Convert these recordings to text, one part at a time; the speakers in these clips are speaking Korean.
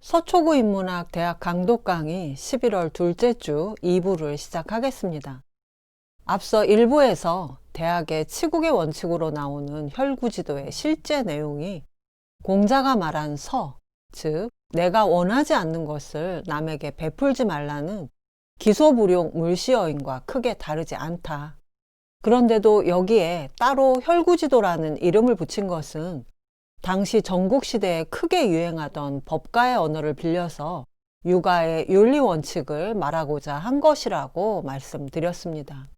서초구 인문학 대학 강독 강의 11월 둘째 주 2부를 시작하겠습니다. 앞서 1부에서 대학의 치국의 원칙으로 나오는 혈구지도의 실제 내용이 공자가 말한 서, 즉 내가 원하지 않는 것을 남에게 베풀지 말라는 기소불용 물시어인과 크게 다르지 않다. 그런데도 여기에 따로 혈구지도라는 이름을 붙인 것은 당시 전국시대에 크게 유행하던 법가의 언어를 빌려서 육아의 윤리 원칙을 말하고자 한 것이라고 말씀드렸습니다.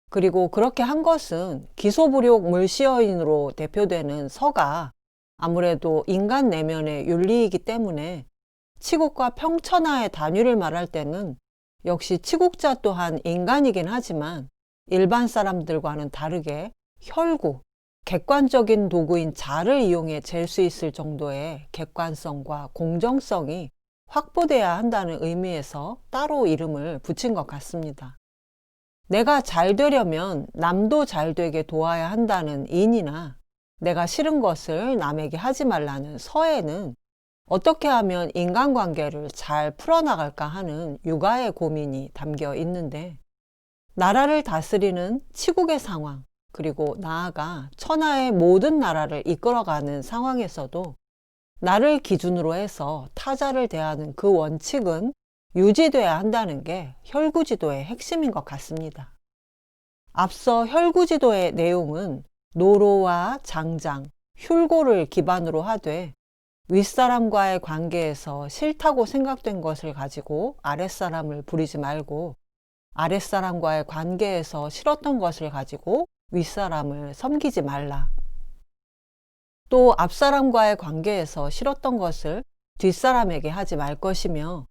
그리고 그렇게 한 것은 기소불용 물시어인으로 대표되는 서가 아무래도 인간 내면의 윤리이기 때문에 치국과 평천하의 단위를 말할 때는 역시 치국자 또한 인간이긴 하지만 일반 사람들과는 다르게 혈구, 객관적인 도구인 자를 이용해 잴 수 있을 정도의 객관성과 공정성이 확보돼야 한다는 의미에서 따로 이름을 붙인 것 같습니다. 내가 잘 되려면 남도 잘 되게 도와야 한다는 인이나 내가 싫은 것을 남에게 하지 말라는 서에는 어떻게 하면 인간관계를 잘 풀어나갈까 하는 육아의 고민이 담겨 있는데, 나라를 다스리는 치국의 상황, 그리고 나아가 천하의 모든 나라를 이끌어가는 상황에서도 나를 기준으로 해서 타자를 대하는 그 원칙은 유지돼야 한다는 게 혈구지도의 핵심인 것 같습니다. 앞서 혈구지도의 내용은 노로와 장장, 흉고를 기반으로 하되 윗사람과의 관계에서 싫다고 생각된 것을 가지고 아랫사람을 부리지 말고 아랫사람과의 관계에서 싫었던 것을 가지고 윗사람을 섬기지 말라. 또 앞사람과의 관계에서 싫었던 것을 뒷사람에게 하지 말 것이며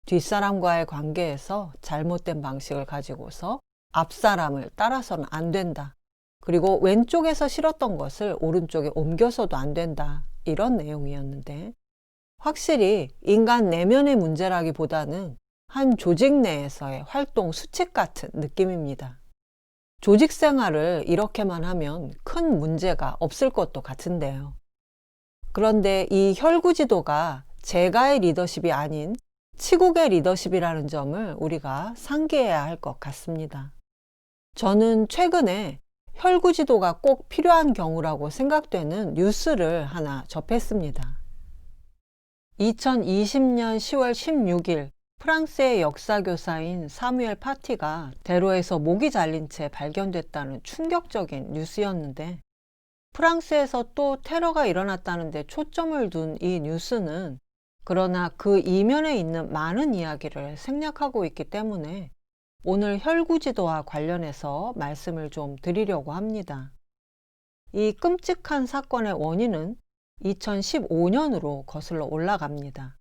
뒷사람과의 관계에서 잘못된 방식을 가지고서 앞사람을 따라서는 안 된다. 그리고 왼쪽에서 싫었던 것을 오른쪽에 옮겨서도 안 된다. 이런 내용이었는데, 확실히 인간 내면의 문제라기보다는 한 조직 내에서의 활동 수칙 같은 느낌입니다. 조직 생활을 이렇게만 하면 큰 문제가 없을 것도 같은데요. 그런데 이 혈구지도가 제가의 리더십이 아닌 치국의 리더십이라는 점을 우리가 상기해야 할 것 같습니다. 저는 최근에 혈구지도가 꼭 필요한 경우라고 생각되는 뉴스를 하나 접했습니다. 2020년 10월 16일 프랑스의 역사교사인 사무엘 파티가 대로에서 목이 잘린 채 발견됐다는 충격적인 뉴스였는데, 프랑스에서 또 테러가 일어났다는 데 초점을 둔 이 뉴스는 그러나 그 이면에 있는 많은 이야기를 생략하고 있기 때문에 오늘 혈구지도와 관련해서 말씀을 좀 드리려고 합니다. 이 끔찍한 사건의 원인은 2015년으로 거슬러 올라갑니다.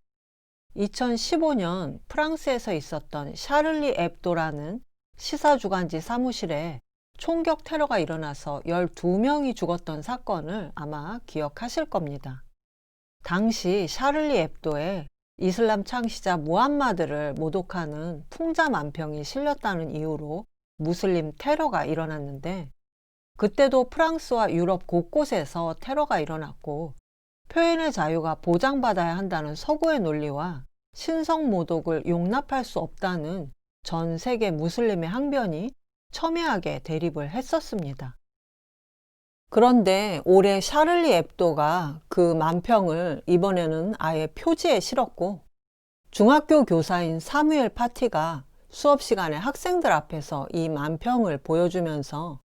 2015년 프랑스에서 있었던 샤를리 앱도라는 시사주간지 사무실에 총격 테러가 일어나서 12명이 죽었던 사건을 아마 기억하실 겁니다. 당시 샤를리 앱도에 이슬람 창시자 무함마드를 모독하는 풍자만평이 실렸다는 이유로 무슬림 테러가 일어났는데, 그때도 프랑스와 유럽 곳곳에서 테러가 일어났고 표현의 자유가 보장받아야 한다는 서구의 논리와 신성 모독을 용납할 수 없다는 전 세계 무슬림의 항변이 첨예하게 대립을 했었습니다. 그런데 올해 샤를리 앱도가 그 만평을 이번에는 아예 표지에 실었고, 중학교 교사인 사무엘 파티가 수업 시간에 학생들 앞에서 이 만평을 보여주면서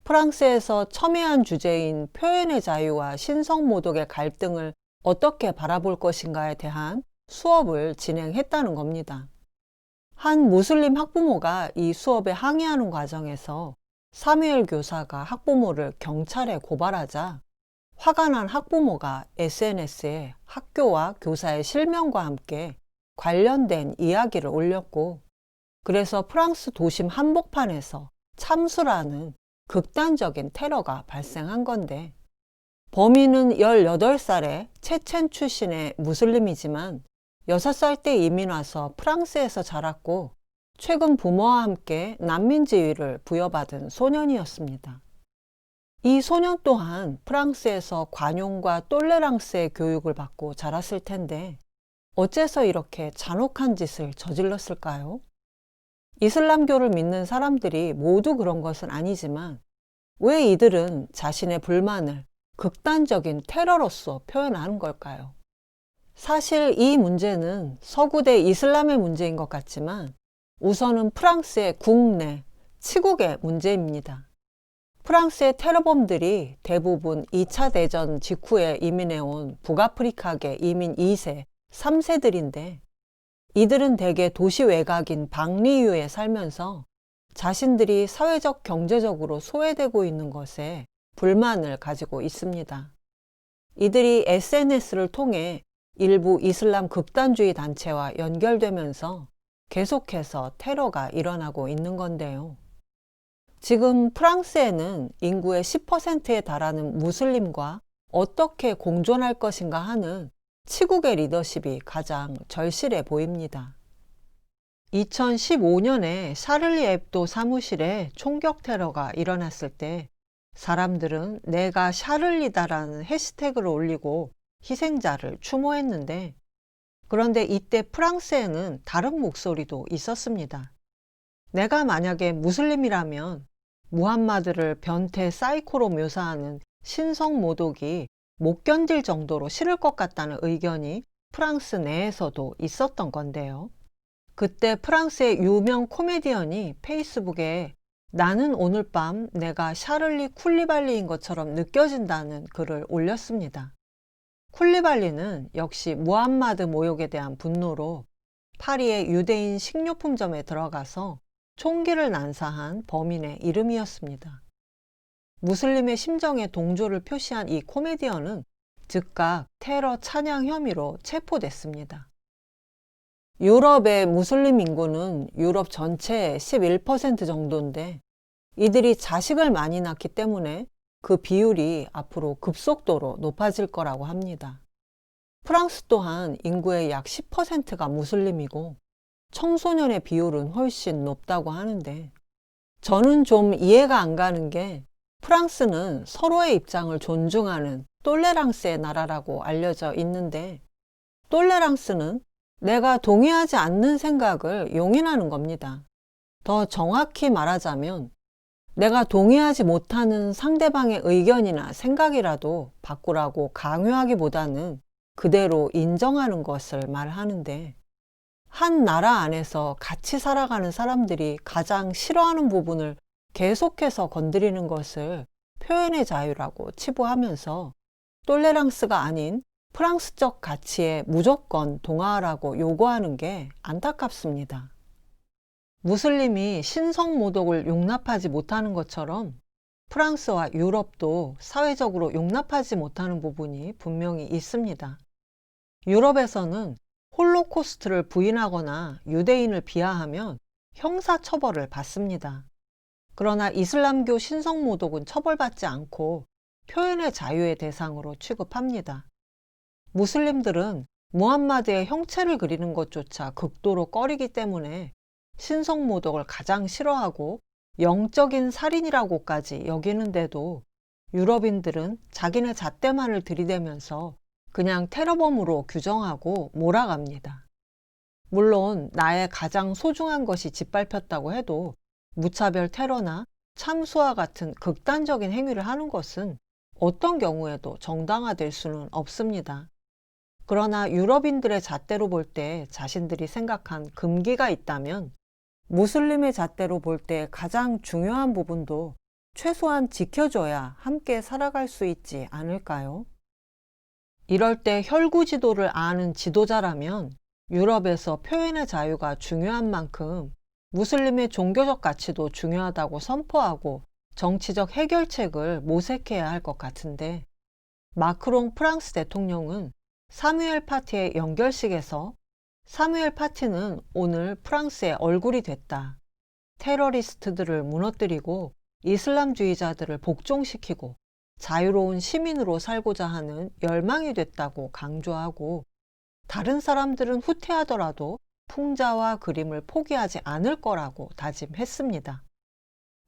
프랑스에서 첨예한 주제인 표현의 자유와 신성모독의 갈등을 어떻게 바라볼 것인가에 대한 수업을 진행했다는 겁니다. 한 무슬림 학부모가 이 수업에 항의하는 과정에서 사무엘 교사가 학부모를 경찰에 고발하자 화가 난 학부모가 SNS에 학교와 교사의 실명과 함께 관련된 이야기를 올렸고, 그래서 프랑스 도심 한복판에서 참수라는 극단적인 테러가 발생한 건데, 범인은 18살의 체첸 출신의 무슬림이지만 6살 때 이민 와서 프랑스에서 자랐고 최근 부모와 함께 난민 지위를 부여받은 소년이었습니다. 이 소년 또한 프랑스에서 관용과 똘레랑스의 교육을 받고 자랐을 텐데 어째서 이렇게 잔혹한 짓을 저질렀을까요? 이슬람교를 믿는 사람들이 모두 그런 것은 아니지만 왜 이들은 자신의 불만을 극단적인 테러로서 표현하는 걸까요? 사실 이 문제는 서구대 이슬람의 문제인 것 같지만 우선은 프랑스의 국내, 치국의 문제입니다. 프랑스의 테러범들이 대부분 2차 대전 직후에 이민해온 북아프리카계 이민 2세, 3세들인데 이들은 대개 도시 외곽인 방리유에 살면서 자신들이 사회적 경제적으로 소외되고 있는 것에 불만을 가지고 있습니다. 이들이 SNS를 통해 일부 이슬람 극단주의 단체와 연결되면서 계속해서 테러가 일어나고 있는 건데요. 지금 프랑스에는 인구의 10%에 달하는 무슬림과 어떻게 공존할 것인가 하는 치국의 리더십이 가장 절실해 보입니다. 2015년에 샤를리 앱도 사무실에 총격 테러가 일어났을 때 사람들은 내가 샤를리다라는 해시태그를 올리고 희생자를 추모했는데, 그런데 이때 프랑스에는 다른 목소리도 있었습니다. 내가 만약에 무슬림이라면 무함마드를 변태 사이코로 묘사하는 신성 모독이 못 견딜 정도로 싫을 것 같다는 의견이 프랑스 내에서도 있었던 건데요. 그때 프랑스의 유명 코미디언이 페이스북에 나는 오늘 밤 내가 샤를리 쿨리발리인 것처럼 느껴진다는 글을 올렸습니다. 쿨리발리는 역시 무함마드 모욕에 대한 분노로 파리의 유대인 식료품점에 들어가서 총기를 난사한 범인의 이름이었습니다. 무슬림의 심정에 동조를 표시한 이 코미디언은 즉각 테러 찬양 혐의로 체포됐습니다. 유럽의 무슬림 인구는 유럽 전체의 11% 정도인데 이들이 자식을 많이 낳기 때문에 그 비율이 앞으로 급속도로 높아질 거라고 합니다. 프랑스 또한 인구의 약 10%가 무슬림이고 청소년의 비율은 훨씬 높다고 하는데 저는 좀 이해가 안 가는 게 프랑스는 서로의 입장을 존중하는 똘레랑스의 나라라고 알려져 있는데 똘레랑스는 내가 동의하지 않는 생각을 용인하는 겁니다. 더 정확히 말하자면 내가 동의하지 못하는 상대방의 의견이나 생각이라도 바꾸라고 강요하기보다는 그대로 인정하는 것을 말하는데 한 나라 안에서 같이 살아가는 사람들이 가장 싫어하는 부분을 계속해서 건드리는 것을 표현의 자유라고 치부하면서 똘레랑스가 아닌 프랑스적 가치에 무조건 동화하라고 요구하는 게 안타깝습니다. 무슬림이 신성모독을 용납하지 못하는 것처럼 프랑스와 유럽도 사회적으로 용납하지 못하는 부분이 분명히 있습니다. 유럽에서는 홀로코스트를 부인하거나 유대인을 비하하면 형사처벌을 받습니다. 그러나 이슬람교 신성모독은 처벌받지 않고 표현의 자유의 대상으로 취급합니다. 무슬림들은 무함마드의 형체를 그리는 것조차 극도로 꺼리기 때문에 신성모독을 가장 싫어하고 영적인 살인이라고까지 여기는데도 유럽인들은 자기네 잣대만을 들이대면서 그냥 테러범으로 규정하고 몰아갑니다. 물론 나의 가장 소중한 것이 짓밟혔다고 해도 무차별 테러나 참수와 같은 극단적인 행위를 하는 것은 어떤 경우에도 정당화될 수는 없습니다. 그러나 유럽인들의 잣대로 볼 때 자신들이 생각한 금기가 있다면 무슬림의 잣대로 볼 때 가장 중요한 부분도 최소한 지켜줘야 함께 살아갈 수 있지 않을까요? 이럴 때 혈구 지도를 아는 지도자라면 유럽에서 표현의 자유가 중요한 만큼 무슬림의 종교적 가치도 중요하다고 선포하고 정치적 해결책을 모색해야 할 것 같은데 마크롱 프랑스 대통령은 사무엘 파티의 연결식에서 사무엘 파티는 오늘 프랑스의 얼굴이 됐다. 테러리스트들을 무너뜨리고 이슬람주의자들을 복종시키고 자유로운 시민으로 살고자 하는 열망이 됐다고 강조하고 다른 사람들은 후퇴하더라도 풍자와 그림을 포기하지 않을 거라고 다짐했습니다.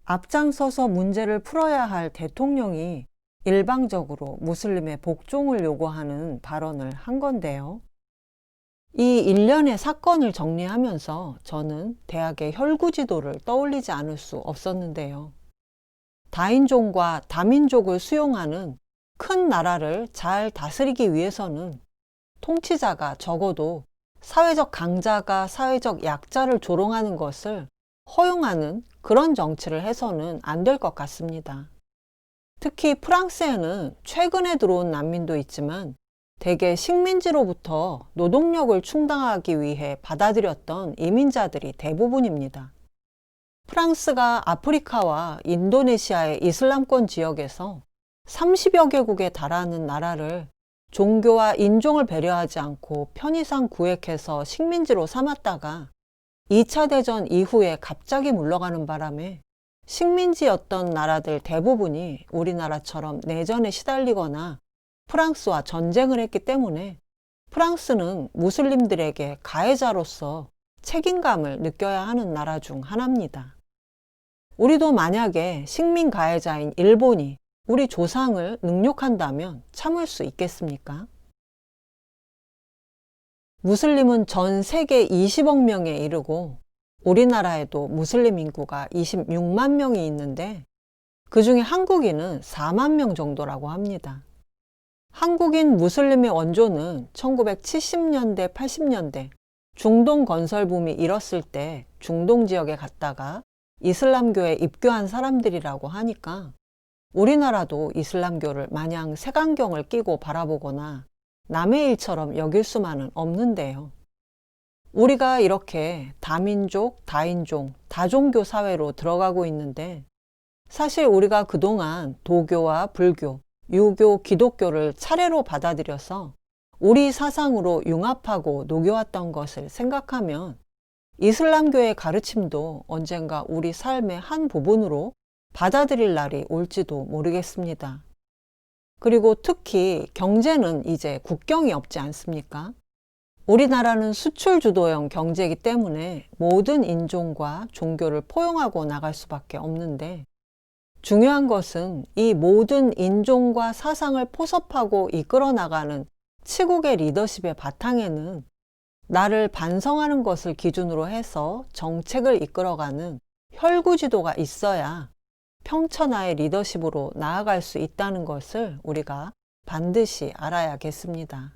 앞장서서 문제를 풀어야 할 대통령이 일방적으로 무슬림의 복종을 요구하는 발언을 한 건데요. 이 일련의 사건을 정리하면서 저는 대학의 혈구지도를 떠올리지 않을 수 없었는데요. 다인종과 다민족을 수용하는 큰 나라를 잘 다스리기 위해서는 통치자가 적어도 사회적 강자가 사회적 약자를 조롱하는 것을 허용하는 그런 정치를 해서는 안 될 것 같습니다. 특히 프랑스에는 최근에 들어온 난민도 있지만 대개 식민지로부터 노동력을 충당하기 위해 받아들였던 이민자들이 대부분입니다. 프랑스가 아프리카와 인도네시아의 이슬람권 지역에서 30여 개국에 달하는 나라를 종교와 인종을 배려하지 않고 편의상 구획해서 식민지로 삼았다가 2차 대전 이후에 갑자기 물러가는 바람에 식민지였던 나라들 대부분이 우리나라처럼 내전에 시달리거나 프랑스와 전쟁을 했기 때문에 프랑스는 무슬림들에게 가해자로서 책임감을 느껴야 하는 나라 중 하나입니다. 우리도 만약에 식민 가해자인 일본이 우리 조상을 능욕한다면 참을 수 있겠습니까? 무슬림은 전 세계 20억 명에 이르고 우리나라에도 무슬림 인구가 26만 명이 있는데 그 중에 한국인은 4만 명 정도라고 합니다. 한국인 무슬림의 원조는 1970년대, 80년대 중동 건설 붐이 일었을 때 중동 지역에 갔다가 이슬람교에 입교한 사람들이라고 하니까 우리나라도 이슬람교를 마냥 색안경을 끼고 바라보거나 남의 일처럼 여길 수만은 없는데요. 우리가 이렇게 다민족, 다인종, 다종교 사회로 들어가고 있는데 사실 우리가 그동안 도교와 불교, 유교, 기독교를 차례로 받아들여서 우리 사상으로 융합하고 녹여왔던 것을 생각하면 이슬람교의 가르침도 언젠가 우리 삶의 한 부분으로 받아들일 날이 올지도 모르겠습니다. 그리고 특히 경제는 이제 국경이 없지 않습니까? 우리나라는 수출 주도형 경제이기 때문에 모든 인종과 종교를 포용하고 나갈 수밖에 없는데 중요한 것은 이 모든 인종과 사상을 포섭하고 이끌어 나가는 치국의 리더십의 바탕에는 나를 반성하는 것을 기준으로 해서 정책을 이끌어가는 혈구지도가 있어야 평천하의 리더십으로 나아갈 수 있다는 것을 우리가 반드시 알아야겠습니다.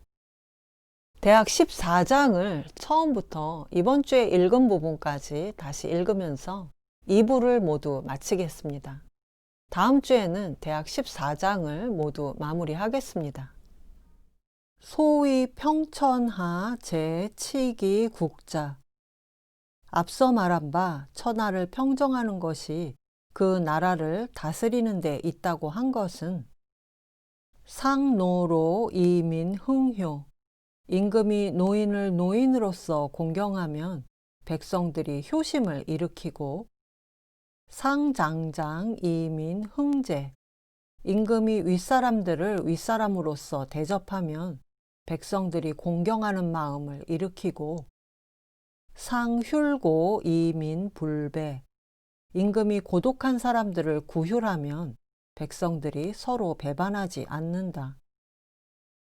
대학 14장을 처음부터 이번 주에 읽은 부분까지 다시 읽으면서 2부를 모두 마치겠습니다. 다음 주에는 대학 14장을 모두 마무리하겠습니다. 소위 평천하 제7기 국자. 앞서 말한 바 천하를 평정하는 것이 그 나라를 다스리는 데 있다고 한 것은 상노로 이민흥효. 임금이 노인을 노인으로서 공경하면 백성들이 효심을 일으키고 상장장 이민흥제. 임금이 윗사람들을 윗사람으로서 대접하면 백성들이 공경하는 마음을 일으키고 상휼고 이민불배. 임금이 고독한 사람들을 구휼하면 백성들이 서로 배반하지 않는다.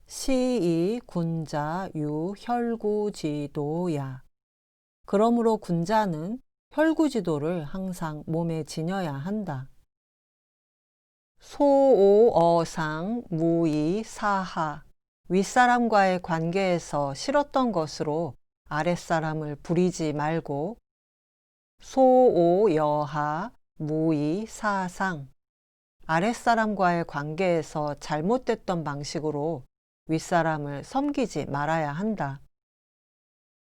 시이 군자 유 혈구지도야. 그러므로 군자는 혈구지도를 항상 몸에 지녀야 한다. 소오어상 무이사하. 윗사람과의 관계에서 싫었던 것으로 아랫사람을 부리지 말고 소오여하 무이사상. 아랫사람과의 관계에서 잘못됐던 방식으로 윗사람을 섬기지 말아야 한다.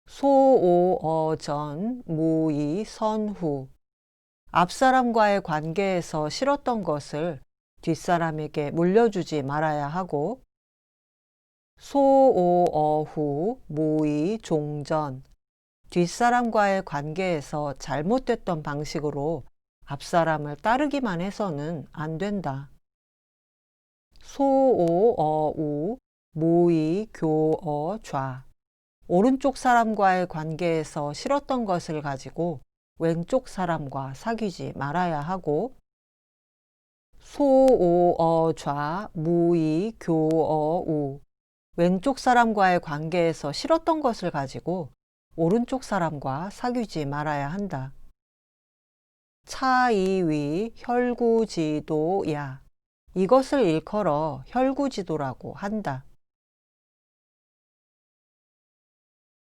소오어전 무이선후. 앞사람과의 관계에서 싫었던 것을 뒷사람에게 물려주지 말아야 하고 소오어후 무이종전. 뒷사람과의 관계에서 잘못됐던 방식으로 앞사람을 따르기만 해서는 안 된다. 소오어우 무이교어좌. 오른쪽 사람과의 관계에서 싫었던 것을 가지고 왼쪽 사람과 사귀지 말아야 하고 소오어좌 무이교어우. 왼쪽 사람과의 관계에서 싫었던 것을 가지고 오른쪽 사람과 사귀지 말아야 한다. 차이위 혈구지도야. 이것을 일컬어 혈구지도라고 한다.